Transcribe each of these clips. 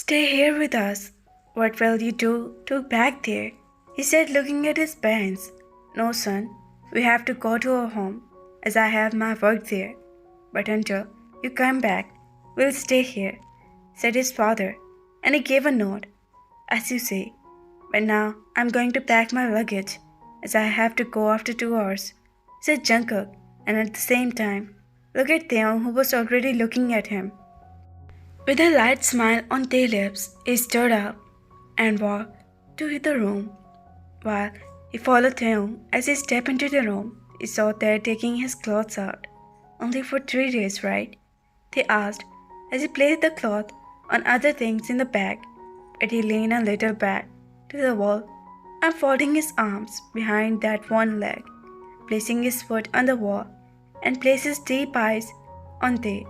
Stay here with us. What will you do back there? He said, looking at his parents. No, son, we have to go to our home, as I have my work there. But until you come back, we'll stay here, said his father, and he gave a nod. As you say. But now I'm going to pack my luggage, as I have to go after 2 hours, said Jungkook, and at the same time, looked at Taeyong, who was already looking at him. With a light smile on their lips, he stood up and walked to the room. While he followed Taeyong, as he stepped into the room, he saw Tae taking his clothes out. Only for 3 days, right? They asked, as he placed the cloth on other things in the bag, but he leaned a little back to the wall and folding his arms behind that one leg, placing his foot on the wall and placed his deep eyes on Tae,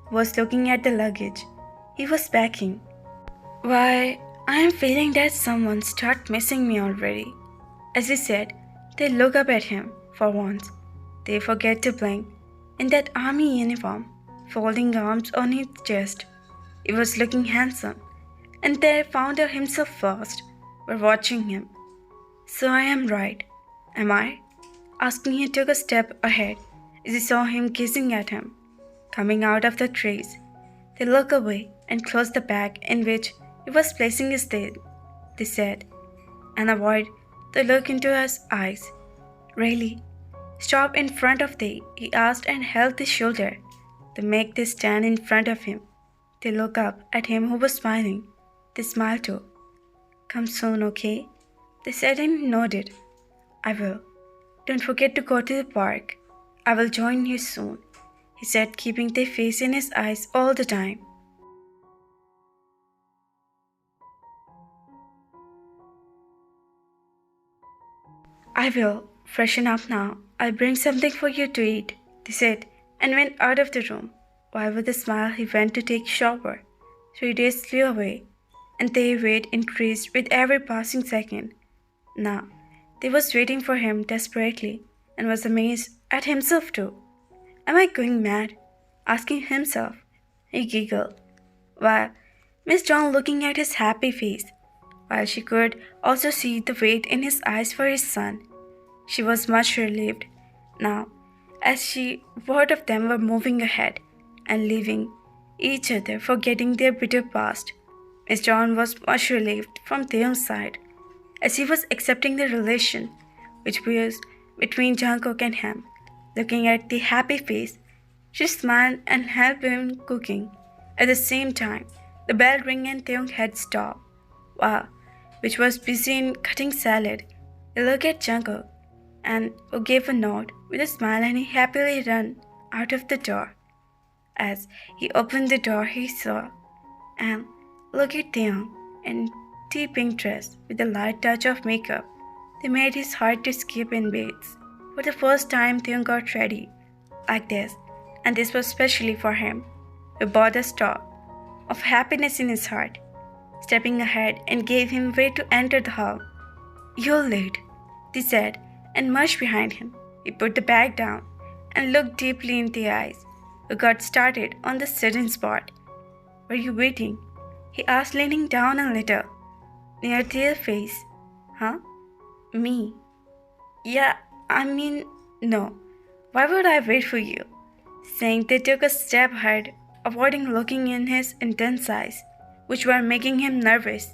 who was looking at the luggage he was packing. Why, I am feeling that someone started missing me already. As he said, they look up at him for once. They forget to blink. In that army uniform, folding arms on his chest, he was looking handsome, and they found out himself first were watching him. So I am right, am I? Asking, he took a step ahead as he saw him gazing at him. Coming out of the trees, they looked away and closed the bag in which he was placing his thing, they said, and avoid the look into his eyes. Really? Stop in front of thee, he asked and held his shoulder to make they stand in front of him. They looked up at him who was smiling. They smiled too. Come soon, okay? They said and nodded. I will. Don't forget to go to the park. I will join you soon, he said, keeping their face in his eyes all the time. I will. Freshen up now. I'll bring something for you to eat, they said, and went out of the room. While with a smile he went to take a shower. 3 days flew away, and their weight increased with every passing second. Now, they was waiting for him desperately, and was amazed at himself too. Am I going mad? Asking himself. He giggled, while Miss John looking at his happy face, while she could also see the weight in his eyes for his son. She was much relieved now, as both of them were moving ahead and leaving each other, forgetting their bitter past. Miss John was much relieved from Taeyong's side, as he was accepting the relation which was between Jungkook and him. Looking at the happy face, she smiled and helped him cooking. At the same time, the bell rang and Taeyong had stopped, which was busy in cutting salad. He looked at Jungkook, and who gave a nod with a smile, and he happily ran out of the door. As he opened the door, he saw and looked at Taeyong in deep pink dress with a light touch of makeup. They made his heart to skip in beats. For the first time, Taeyong got ready like this, and this was specially for him. He bought a star of happiness in his heart, stepping ahead and gave him way to enter the hall. You're late, they said, and much behind him. He put the bag down and looked deeply in the eyes, who got started on the sudden spot. Were you waiting? He asked, leaning down a little, near their face. Huh? Me? Yeah, I mean, no. Why would I wait for you? Saying, they took a step ahead, avoiding looking in his intense eyes, which were making him nervous.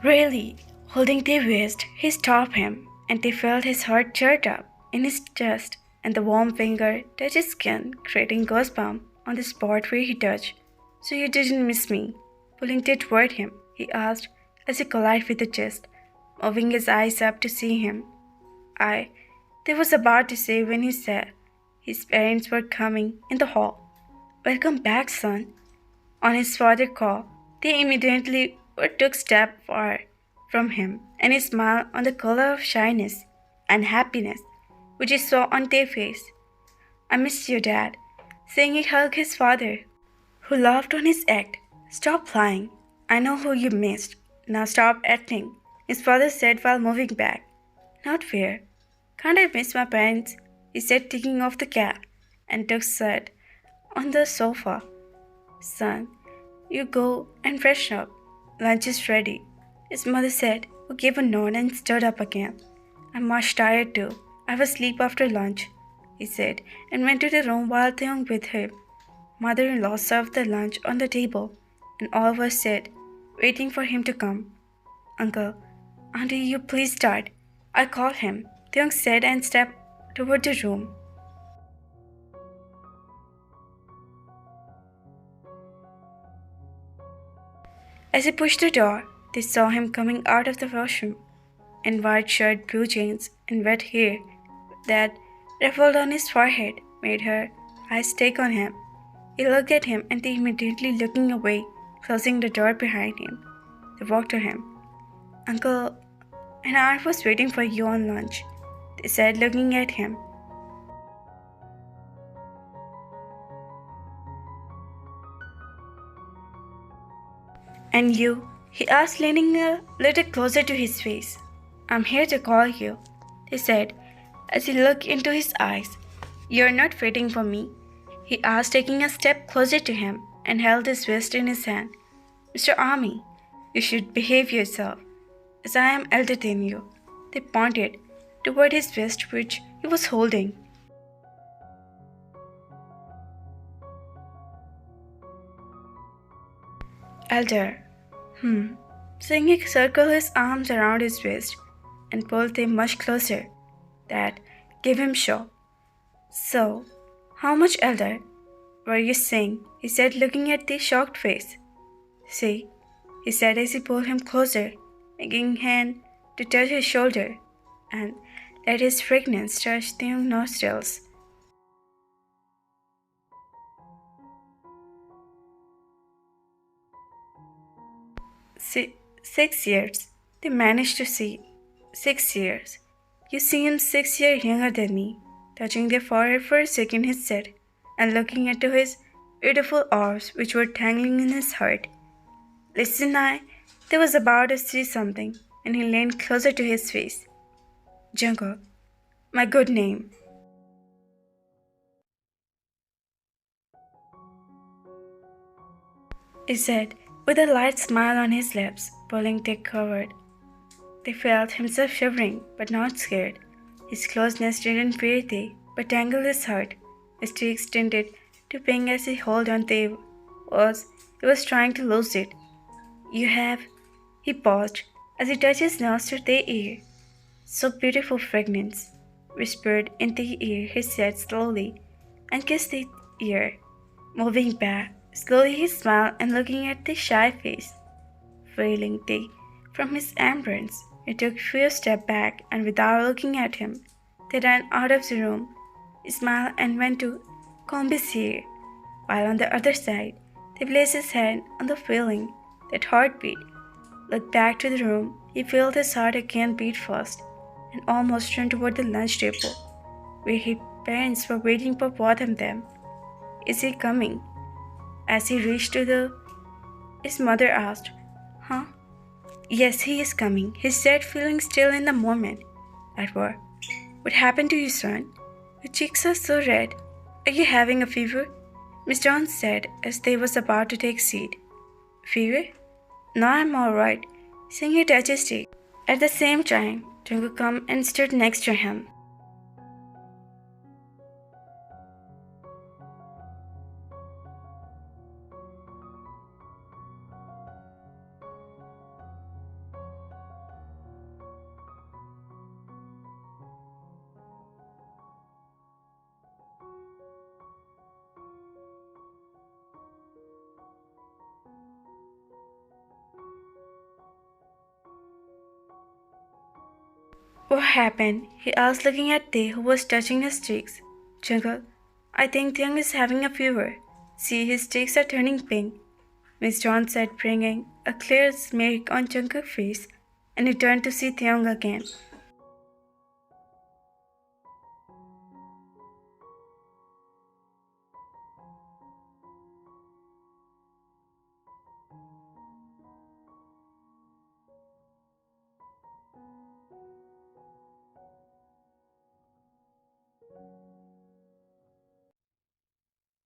Really, holding their waist, he stopped him, and they felt his heart churt up in his chest, and the warm finger touched his skin, creating goosebumps on the spot where he touched. So you didn't miss me? Pulling it toward him, he asked as he collided with the chest, moving his eyes up to see him. They was about to say when he said his parents were coming in the hall. Welcome back, son. On his father's call, they immediately took step far from him, and he smiled on the color of shyness and happiness which he saw on their face. I miss you, Dad, saying he hugged his father, who laughed on his act. Stop lying. I know who you missed. Now stop acting, his father said while moving back. Not fair. Can't I miss my parents? He said, taking off the cap and Taekook sat on the sofa. Son, you go and freshen up. Lunch is ready. His mother said, who gave a nod and stood up again. I'm much tired too. I will sleep after lunch, he said, and went to the room while Taeyoung with him. Mother-in-law served the lunch on the table, and all were set, waiting for him to come. Uncle, Auntie, you please start. I'll call him, Taeyoung said and stepped toward the room. As he pushed the door, they saw him coming out of the washroom in white shirt, blue jeans, and wet hair that ruffled on his forehead made her eyes take on him. He looked at him and they immediately looking away, closing the door behind him. They walked to him. Uncle and I was waiting for you on lunch, they said, looking at him. And you? He asked, leaning a little closer to his face. I'm here to call you, he said, as he looked into his eyes. You're not waiting for me? He asked, taking a step closer to him and held his wrist in his hand. Mr. Army, you should behave yourself, as I am elder than you. They pointed toward his wrist, which he was holding. Elder. Seeing he circled his arms around his waist and pulled them much closer. That gave him shock. So, how much elder were you saying? He said, looking at the shocked face. See, he said as he pulled him closer, making a hand to touch his shoulder and let his fragrance touch the nostrils. 6 years. They managed to see 6 years. You seem 6 years younger than me. Touching their forehead for a second, he said, and looking into his beautiful arms, which were tangling in his heart. Listen, they was about to say something, and he leaned closer to his face. Jungkook, my good name. He said, with a light smile on his lips, pulling Taekook forward. They felt himself shivering, but not scared. His closeness didn't fear they, but tangled his heart. His cheeks tinted to pink as he held on to he was trying to lose it. You have, he paused as he touched his nose to their ear. So beautiful fragrance, whispered in the ear, he said slowly, and kissed the ear. Moving back, slowly he smiled and looking at the shy face. Feeling the from his embrace, he took a few steps back and without looking at him, they ran out of the room. He smiled and went to comb his hair, while on the other side, he placed his hand on the feeling, that heartbeat. Looked back to the room, he felt his heart again beat fast, and almost turned toward the lunch table, where his parents were waiting for both of them. Is he coming? As he reached his mother asked, Huh? Yes, he is coming, he said, feeling still in the moment. What happened to you, son? Your cheeks are so red. Are you having a fever? Miss Jones said as they was about to take seat. Fever? No, I'm all right. Seeing he touched his cheek. At the same time, Jungkook came and stood next to him. What happened? He asked, looking at Tae, who was touching his cheeks. Jungkook, I think Taeyong is having a fever. See, his cheeks are turning pink. Miss John said, bringing a clear smirk on Jungkook's face, and he turned to see Taeyong again.